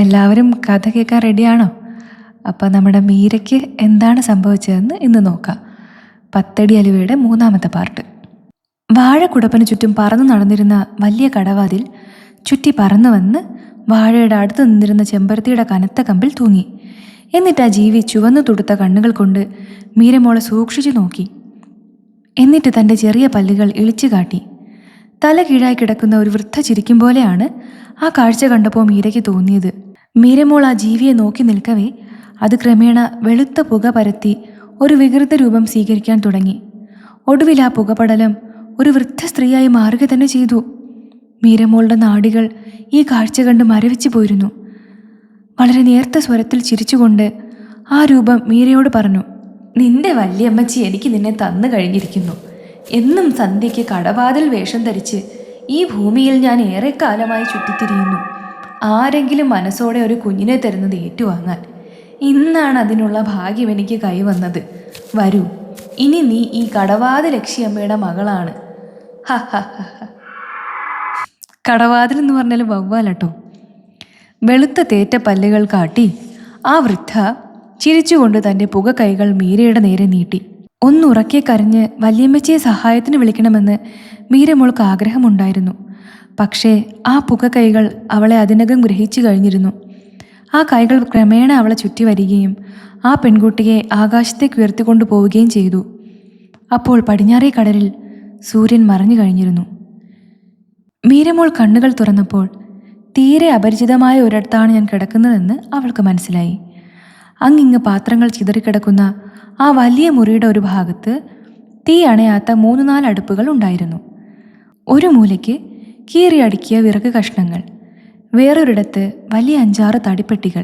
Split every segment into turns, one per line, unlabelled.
എല്ലാവരും കഥ കേൾക്കാൻ റെഡിയാണോ? അപ്പോൾ നമ്മുടെ മീരയ്ക്ക് എന്താണ് സംഭവിച്ചതെന്ന് ഇന്ന് നോക്കാം. പത്തടി അലുവയുടെ 3-ാമത്തെ പാർട്ട്. വാഴക്കുടപ്പന് ചുറ്റും പറന്നു നടന്നിരുന്ന വലിയ കടവാതിൽ ചുറ്റി പറന്നു വന്ന് വാഴയുടെ അടുത്ത് നിന്നിരുന്ന ചെമ്പരത്തിയുടെ കനത്ത കമ്പിൽ തൂങ്ങി. എന്നിട്ട് ആ ജീവി ചുവന്നു തുടുത്ത കണ്ണുകൾ കൊണ്ട് മീരമോളെ സൂക്ഷിച്ചു നോക്കി. എന്നിട്ട് തൻ്റെ ചെറിയ പല്ലുകൾ ഇളിച്ചു കാട്ടി. തല കീഴായി കിടക്കുന്ന ഒരു വൃദ്ധ ചിരിക്കും പോലെയാണ് ആ കാഴ്ച കണ്ടപ്പോൾ മീരയ്ക്ക് തോന്നിയത്. മീരമോൾ ആ ജീവിയെ നോക്കി നിൽക്കവേ അത് ക്രമേണ വെളുത്ത പുക പരത്തി ഒരു വികൃത രൂപം സ്വീകരിക്കാൻ തുടങ്ങി. ഒടുവിൽ ആ പുകപടലം ഒരു വൃദ്ധ സ്ത്രീയായി മാറുക തന്നെ ചെയ്തു. മീരമോളുടെ നാഡികൾ ഈ കാഴ്ച കണ്ട് മരവിച്ചു പോയിരുന്നു. വളരെ നേർത്ത സ്വരത്തിൽ ചിരിച്ചുകൊണ്ട് ആ രൂപം മീരയോട് പറഞ്ഞു, നിന്റെ വല്യമ്മച്ചി എനിക്ക് നിന്നെ തന്നു കഴിഞ്ഞിരിക്കുന്നു. എന്നും സന്ധ്യയ്ക്ക് കടവാതിൽ വേഷം ധരിച്ച് ഈ ഭൂമിയിൽ ഞാൻ ഏറെക്കാലമായി ചുറ്റിത്തിരിയുന്നു. ആരെങ്കിലും മനസ്സോടെ ഒരു കുഞ്ഞിനെ തരുന്നത് ഏറ്റുവാങ്ങാൻ. ഇന്നാണ് അതിനുള്ള ഭാഗ്യം എനിക്ക് കൈവന്നത്. വരൂ, ഇനി നീ ഈ കടവാതിൽ ലക്ഷ്യമ്മയുടെ മകളാണ്. ഹ ഹ ഹ ഹ. കടവാതിൽ എന്ന് പറഞ്ഞാൽ വവ്വാലട്ടോ. വെളുത്ത തേറ്റ പല്ലുകൾ കാട്ടി ആ വൃദ്ധ ചിരിച്ചുകൊണ്ട് തൻ്റെ പുക കൈകൾ മീരയുടെ നേരെ നീട്ടി. ഒന്നുറക്കെ കരഞ്ഞ് വല്യമ്മച്ചിയെ സഹായത്തിന് വിളിക്കണമെന്ന് മീരമോൾക്ക് ആഗ്രഹമുണ്ടായിരുന്നു. പക്ഷേ ആ പുക കൈകൾ അവളെ അതിനകം ഗ്രഹിച്ചു കഴിഞ്ഞിരുന്നു. ആ കൈകൾ ക്രമേണ അവളെ ചുറ്റി വരികയും ആ പെൺകുട്ടിയെ ആകാശത്തേക്ക് ഉയർത്തിക്കൊണ്ടു പോവുകയും ചെയ്തു. അപ്പോൾ പടിഞ്ഞാറേ കടലിൽ സൂര്യൻ മറഞ്ഞു കഴിഞ്ഞിരുന്നു. മീരമോൾ കണ്ണുകൾ തുറന്നപ്പോൾ തീരെ അപരിചിതമായ ഒരിടത്താണ് ഞാൻ കിടക്കുന്നതെന്ന് അവൾക്ക് മനസ്സിലായി. അങ്ങിങ്ങ് പാത്രങ്ങൾ ചിതറിക്കിടക്കുന്ന ആ വലിയ മുറിയുടെ ഒരു ഭാഗത്ത് തീ അണയാത്ത 3-4 അടുപ്പുകൾ ഉണ്ടായിരുന്നു. ഒരു മൂലയ്ക്ക് കീറിയടുക്കിയ വിറക് കഷ്ണങ്ങൾ, വേറൊരിടത്ത് വലിയ 5-6 തടിപ്പെട്ടികൾ.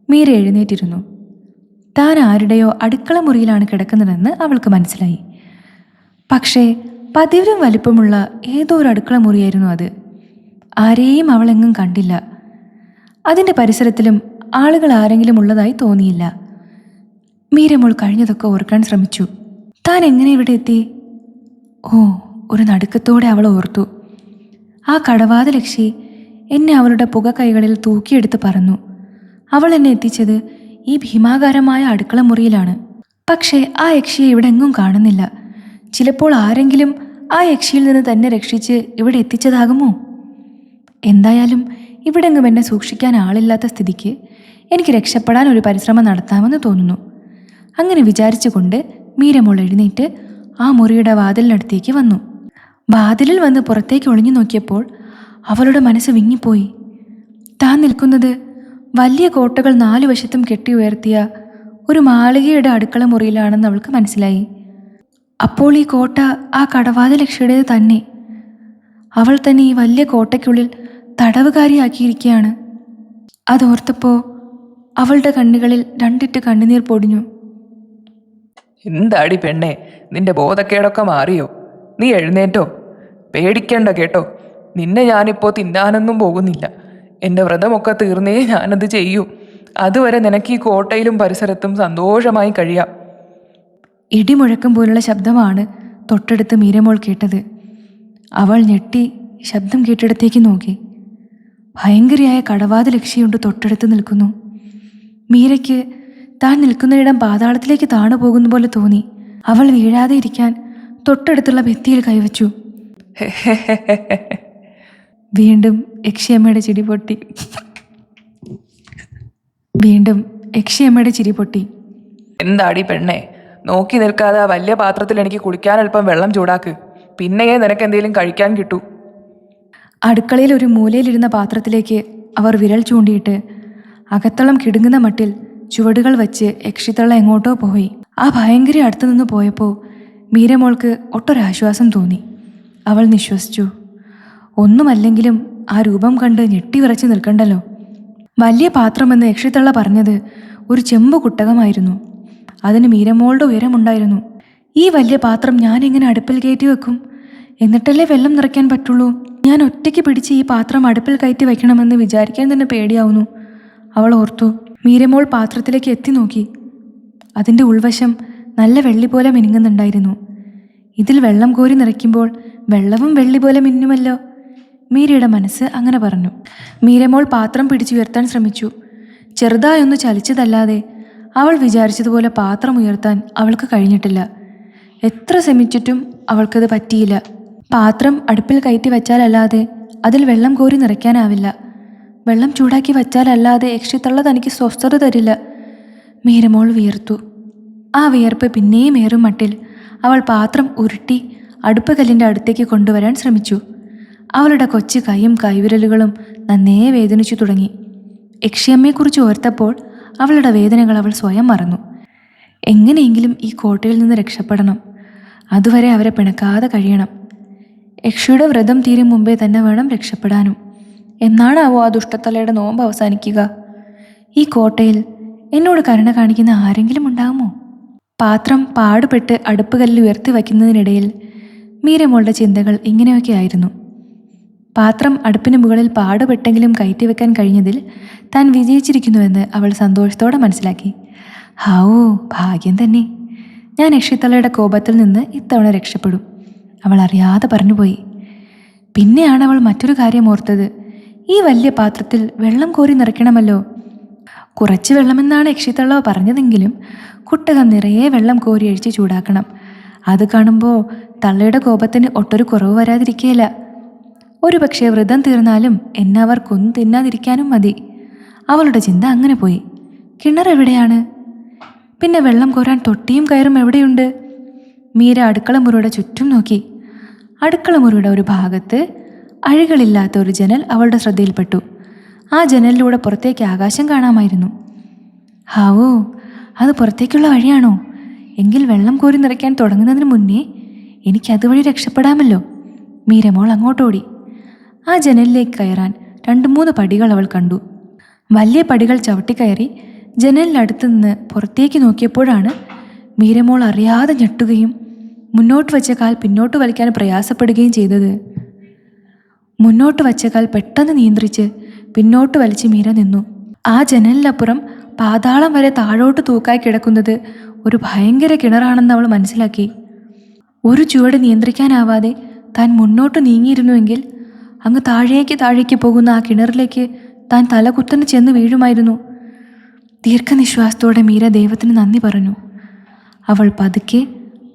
മീര എഴുന്നേറ്റിരുന്നു. താൻ ആരുടെയോ അടുക്കള മുറിയിലാണ് കിടക്കുന്നതെന്ന് അവൾക്ക് മനസ്സിലായി. പക്ഷേ പതിവിലും വലിപ്പമുള്ള ഏതോ ഒരു അടുക്കള മുറിയായിരുന്നു അത്. ആരെയും അവളെങ്ങും കണ്ടില്ല. അതിൻ്റെ പരിസരത്തിലും ആളുകൾ ആരെങ്കിലും ഉള്ളതായി തോന്നിയില്ല. മീരമോൾ കഴിഞ്ഞതൊക്കെ ഓർക്കാൻ ശ്രമിച്ചു. താൻ എങ്ങനെ ഇവിടെ എത്തി? ഓ, ഒരു നടുക്കത്തോടെ അവൾ ഓർത്തു. ആ കടവാതിൽ യക്ഷി എന്നെ അവളുടെ പുക കൈകളിൽ തൂക്കിയെടുത്ത് പറന്നു. അവൾ എന്നെ എത്തിച്ചത് ഈ ഭീമാകാരമായ അടുക്കള മുറിയിലാണ്. പക്ഷേ ആ യക്ഷിയെ ഇവിടെ എങ്ങും കാണുന്നില്ല. ചിലപ്പോൾ ആരെങ്കിലും ആ യക്ഷിയിൽ നിന്ന് തന്നെ രക്ഷിച്ച് ഇവിടെ എത്തിച്ചതാകുമോ? എന്തായാലും ഇവിടെങ്ങും എന്നെ സൂക്ഷിക്കാൻ ആളില്ലാത്ത സ്ഥിതിക്ക് എനിക്ക് രക്ഷപ്പെടാൻ ഒരു പരിശ്രമം നടത്താമെന്ന് തോന്നുന്നു. അങ്ങനെ വിചാരിച്ചുകൊണ്ട് മീരമോൾ എഴുന്നേറ്റ് ആ മുറിയുടെ വാതിലിനടുത്തേക്ക് വന്നു. വാതിലിൽ വന്ന് പുറത്തേക്ക് ഒളിഞ്ഞു നോക്കിയപ്പോൾ അവളുടെ മനസ്സ് വിങ്ങിപ്പോയി. താൻ നിൽക്കുന്നത് വലിയ കോട്ടകൾ 4 വശത്തും കെട്ടി ഉയർത്തിയ ഒരു മാളികയുടെ അടുക്കള മുറിയിലാണെന്ന് അവൾക്ക് മനസ്സിലായി. അപ്പോൾ ഈ കോട്ട ആ കടവാതിൽ ലക്ഷ്യയുടേത് തന്നെ. അവൾ തന്നെ ഈ വലിയ കോട്ടയ്ക്കുള്ളിൽ തടവുകാരിയാക്കിയിരിക്കുകയാണ്. അതോർത്തപ്പോൾ അവളുടെ കണ്ണുകളിൽ 2 കണ്ണുനീർ പൊടിഞ്ഞു.
എന്താടി പെണ്ണെ, നിന്റെ ബോധക്കേടൊക്കെ മാറിയോ? നീ എഴുന്നേറ്റോ? പേടിക്കണ്ട കേട്ടോ. നിന്നെ ഞാനിപ്പോൾ തിന്നാനൊന്നും പോകുന്നില്ല. എൻ്റെ വ്രതമൊക്കെ തീർന്നേ ഞാനത് ചെയ്യൂ. അതുവരെ നിനക്ക് ഈ കോട്ടയിലും പരിസരത്തും സന്തോഷമായി കഴിയാം.
ഇടിമുഴക്കം പോലുള്ള ശബ്ദമാണ് തൊട്ടടുത്ത് മീരമോൾ കേട്ടത്. അവൾ ഞെട്ടി ശബ്ദം കേട്ടിടത്തേക്ക് നോക്കി. ഭയങ്കരയായ കടവാതിൽ ലക്ഷ്യയുണ്ട് തൊട്ടടുത്ത് നിൽക്കുന്നു. മീരയ്ക്ക് താൻ നിൽക്കുന്നയിടം പാതാളത്തിലേക്ക് താണു പോകുന്ന പോലെ തോന്നി. അവൾ വീഴാതെ ഇരിക്കാൻ തൊട്ടടുത്തുള്ള ഭിത്തിയിൽ കൈവച്ചു. വീണ്ടും യക്ഷിയമ്മയുടെ ചിരി പൊട്ടി.
എന്താടി പെണ്ണെ, നോക്കി നിൽക്കാതെ ആ വലിയ പാത്രത്തിൽ എനിക്ക് കുളിക്കാൻ അല്പം വെള്ളം ചൂടാക്ക്. പിന്നെയേ നിനക്ക് എന്തെങ്കിലും കഴിക്കാൻ കിട്ടൂ.
അടുക്കളയിൽ ഒരു മൂലയിലിരുന്ന പാത്രത്തിലേക്ക് അവർ വിരൽ ചൂണ്ടിയിട്ട് അകത്തളം കിടുങ്ങുന്ന മട്ടിൽ ചുവടുകൾ വച്ച് യക്ഷിത്തള്ള എങ്ങോട്ടോ പോയി. ആ ഭയങ്കര അടുത്തു നിന്ന് പോയപ്പോൾ മീരമോൾക്ക് ഒട്ടൊരാശ്വാസം തോന്നി. അവൾ നിശ്വസിച്ചു. ഒന്നുമല്ലെങ്കിലും ആ രൂപം കണ്ട് ഞെട്ടിവിറച്ച് നിൽക്കണ്ടല്ലോ. വലിയ പാത്രമെന്ന് യക്ഷിത്തള്ള പറഞ്ഞത് ഒരു ചെമ്പ് കുട്ടകമായിരുന്നു. അതിന് മീരമോളുടെ ഉയരമുണ്ടായിരുന്നു. ഈ വലിയ പാത്രം ഞാൻ എങ്ങനെ അടുപ്പിൽ കയറ്റി വെക്കും? എന്നിട്ടല്ലേ വെള്ളം നിറയ്ക്കാൻ പറ്റുള്ളൂ. ഞാൻ ഒറ്റയ്ക്ക് പിടിച്ച് ഈ പാത്രം അടുപ്പിൽ കയറ്റി വയ്ക്കണമെന്ന് വിചാരിക്കാൻ തന്നെ പേടിയാവുന്നു. അവൾ ഓർത്തു. മീരമോൾ പാത്രത്തിലേക്ക് എത്തി നോക്കി. അതിൻ്റെ ഉൾവശം നല്ല വെള്ളി പോലെ മിനുങ്ങുന്നുണ്ടായിരുന്നു. ഇതിൽ വെള്ളം കോരി നിറയ്ക്കുമ്പോൾ വെള്ളവും വെള്ളി പോലെ മിന്നുമല്ലോ. മീരയുടെ മനസ്സ് അങ്ങനെ പറഞ്ഞു. മീരമോൾ പാത്രം പിടിച്ചുയർത്താൻ ശ്രമിച്ചു. ചെറുതായൊന്ന് ചലിച്ചതല്ലാതെ അവൾ വിചാരിച്ചതുപോലെ പാത്രം ഉയർത്താൻ അവൾക്ക് കഴിഞ്ഞിട്ടില്ല. എത്ര ശ്രമിച്ചിട്ടും അവൾക്കത് പറ്റിയില്ല. പാത്രം അടുപ്പിൽ കയറ്റി വച്ചാലല്ലാതെ അതിൽ വെള്ളം കോരി നിറയ്ക്കാനാവില്ല. വെള്ളം ചൂടാക്കി വച്ചാലല്ലാതെ യക്ഷിത്തള്ള തനിക്ക് സ്വസ്ഥത തരില്ല. മീരമോൾ വിയർത്തു. ആ വിയർപ്പ് പിന്നെയും ഏറും മട്ടിൽ അവൾ പാത്രം ഉരുട്ടി അടുപ്പ് കല്ലിൻ്റെ അടുത്തേക്ക് കൊണ്ടുവരാൻ ശ്രമിച്ചു. അവളുടെ കൊച്ചു കൈയും കൈവിരലുകളും നന്നേ വേദനിച്ചു തുടങ്ങി. യക്ഷിയമ്മയെക്കുറിച്ച് ഓർത്തപ്പോൾ അവളുടെ വേദനകൾ അവൾ സ്വയം മറന്നു. എങ്ങനെയെങ്കിലും ഈ കോട്ടയിൽ നിന്ന് രക്ഷപ്പെടണം. അതുവരെ അവരെ പിണക്കാതെ കഴിയണം. യക്ഷിയുടെ വ്രതം തീരും മുമ്പേ തന്നെ വേണം രക്ഷപ്പെടാനും. എന്നാണാവോ ആ ദുഷ്ടത്തലയുടെ നോമ്പ് അവസാനിക്കുക? ഈ കോട്ടയിൽ എന്നോട് കരുണ കാണിക്കുന്ന ആരെങ്കിലും ഉണ്ടാകുമോ? പാത്രം പാടുപെട്ട് അടുപ്പ് കല്ലിൽ ഉയർത്തി വയ്ക്കുന്നതിനിടയിൽ മീരമോളുടെ ചിന്തകൾ ഇങ്ങനെയൊക്കെ ആയിരുന്നു. പാത്രം അടുപ്പിന് മുകളിൽ പാടുപെട്ടെങ്കിലും കയറ്റിവെക്കാൻ കഴിഞ്ഞതിൽ താൻ വിജയിച്ചിരിക്കുന്നുവെന്ന് അവൾ സന്തോഷത്തോടെ മനസ്സിലാക്കി. ഹാവൂ, ഭാഗ്യം തന്നെ. ഞാൻ യക്ഷിത്തള്ളയുടെ കോപത്തിൽ നിന്ന് ഇത്തവണ രക്ഷപ്പെടും, അവൾ അറിയാതെ പറഞ്ഞുപോയി. പിന്നെയാണ് അവൾ മറ്റൊരു കാര്യം ഓർത്തത്. ഈ വലിയ പാത്രത്തിൽ വെള്ളം കോരി നിറയ്ക്കണമല്ലോ. കുറച്ച് വെള്ളമെന്നാണ് യക്ഷിത്തള്ള പറഞ്ഞതെങ്കിലും കുട്ടകം നിറയെ വെള്ളം കോരി അഴിച്ച് ചൂടാക്കണം. അത് കാണുമ്പോൾ തള്ളയുടെ കോപത്തിന് ഒട്ടൊരു കുറവ് വരാതിരിക്കുകയില്ല. ഒരു പക്ഷേ വ്രതം തീർന്നാലും എന്നെ അവർ കൊന്നു തിന്നാതിരിക്കാനും മതി. അവളുടെ ചിന്ത അങ്ങനെ പോയി. കിണർ എവിടെയാണ്? പിന്നെ വെള്ളം കോരാൻ തൊട്ടിയും കയറും എവിടെയുണ്ട്? മീര അടുക്കളമുറിയുടെ ചുറ്റും നോക്കി. അടുക്കളമുറിയുടെ ഒരു ഭാഗത്ത് അഴികളില്ലാത്ത ഒരു ജനൽ അവളുടെ ശ്രദ്ധയിൽപ്പെട്ടു. ആ ജനലിലൂടെ പുറത്തേക്ക് ആകാശം കാണാമായിരുന്നു. ഹാവോ, അത് പുറത്തേക്കുള്ള വഴിയാണോ? എങ്കിൽ വെള്ളം കോരി നിറയ്ക്കാൻ തുടങ്ങുന്നതിന് മുന്നേ എനിക്ക് അതുവഴി രക്ഷപ്പെടാമല്ലോ. മീരമോൾ അങ്ങോട്ടോടി. ആ ജനലിലേക്ക് കയറാൻ 2-3 പടികൾ അവൾ കണ്ടു. വലിയ പടികൾ ചവിട്ടിക്കയറി ജനലിനടുത്ത് നിന്ന് പുറത്തേക്ക് നോക്കിയപ്പോഴാണ് മീരമോൾ അറിയാതെ ഞെട്ടുകയും മുന്നോട്ട് വെച്ച കാൽ പിന്നോട്ട് വലിക്കാൻ പ്രയാസപ്പെടുകയും ചെയ്തത്. മുന്നോട്ട് വച്ച കാൽ പെട്ടെന്ന് നിയന്ത്രിച്ച് പിന്നോട്ട് വലിച്ച് മീര നിന്നു. ആ ജനലിനപ്പുറം പാതാളം വരെ താഴോട്ട് തൂക്കായി കിടക്കുന്നത് ഒരു ഭയങ്കര കിണറാണെന്ന് അവൾ മനസ്സിലാക്കി. ഒരു ചുവട് നിയന്ത്രിക്കാനാവാതെ താൻ മുന്നോട്ട് നീങ്ങിയിരുന്നുവെങ്കിൽ അങ്ങ് താഴേക്ക് പോകുന്ന ആ കിണറിലേക്ക് താൻ തലകുത്തനെ ചെന്ന് വീഴുമായിരുന്നു. ദീർഘനിശ്വാസത്തോടെ മീര ദൈവത്തിന് നന്ദി പറഞ്ഞു. അവൾ പതുക്കെ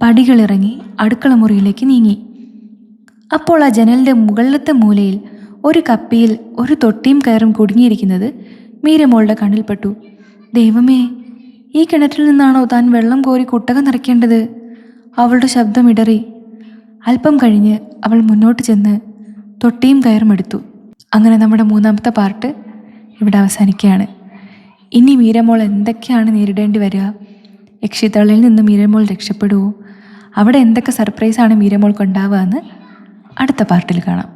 പടികളിറങ്ങി അടുക്കളമുറിയിലേക്ക് നീങ്ങി. അപ്പോൾ ആ ജനലിൻ്റെ മുകളിലത്തെ മൂലയിൽ ഒരു കപ്പിയിൽ ഒരു തൊട്ടിയും കയറും കുടുങ്ങിയിരിക്കുന്നത് മീരമോളുടെ കണ്ണിൽപ്പെട്ടു. ദൈവമേ, ഈ കിണറ്റിൽ നിന്നാണോ താൻ വെള്ളം കോരി കുട്ടകം നിറയ്ക്കേണ്ടത്? അവളുടെ ശബ്ദം ഇടറി. അല്പം കഴിഞ്ഞ് അവൾ മുന്നോട്ട് ചെന്ന് തൊട്ടിയും കയറും എടുത്തു. അങ്ങനെ നമ്മുടെ 3ാമത്തെ പാർട്ട് ഇവിടെ അവസാനിക്കുകയാണ്. ഇനി മീരമോൾ എന്തൊക്കെയാണ് നേരിടേണ്ടി വരിക? യക്ഷിത്തള്ളയിൽ നിന്ന് മീരമോൾ രക്ഷപ്പെടുമോ? അവിടെ എന്തൊക്കെ സർപ്രൈസാണ് മീരമോൾക്ക് ഉണ്ടാവുക എന്ന് അടുത്ത പാർട്ടിൽ കാണാം.